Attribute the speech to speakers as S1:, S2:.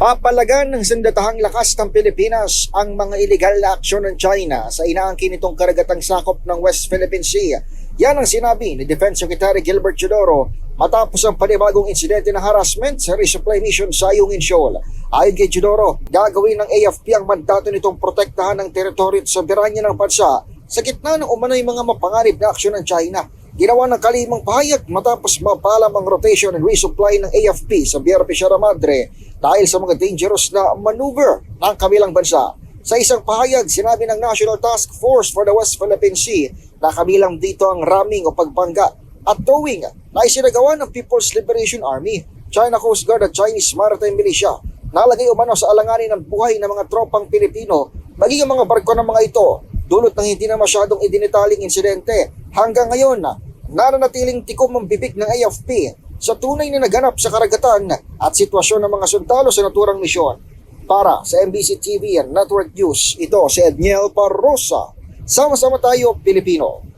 S1: Papalagan ng sandatahang lakas ng Pilipinas ang mga illegal na aksyon ng China sa inaangkin nitong karagatang sakop ng West Philippine Sea. Yan ang sinabi ni Defense Secretary Gilbert Chodoro matapos ang panibagong insidente ng harassment sa resupply mission sa Ayungin Shoal. Ayon kay Chodoro, gagawin ng AFP ang mandato nitong protektahan ng teritoryo at soberanya ng bansa sa gitna ng umano'y mga mapanganib na aksyon ng China. Ginawa ng kalimang pahayag matapos mapalam ang rotation and resupply ng AFP sa BRP Sierra Madre dahil sa mga dangerous na maneuver ng kabilang bansa. Sa isang pahayag, sinabi ng National Task Force for the West Philippine Sea na kabilang dito ang ramming o pagbangga at towing na isinagawa ng People's Liberation Army, China Coast Guard at Chinese Maritime Militia. Nalagay umano sa alanganin ng buhay ng mga tropang Pilipino maging ang mga barko ng mga ito dulot ng hindi na masyadong idinitaling insidente. Hanggang ngayon, nananatiling tikom ang bibig ng AFP sa tunay na naganap sa karagatan at sitwasyon ng mga sundalo sa naturang misyon. Para sa MBC TV and Network News, ito si Edniel Parrosa. Sama-sama tayo, Pilipino.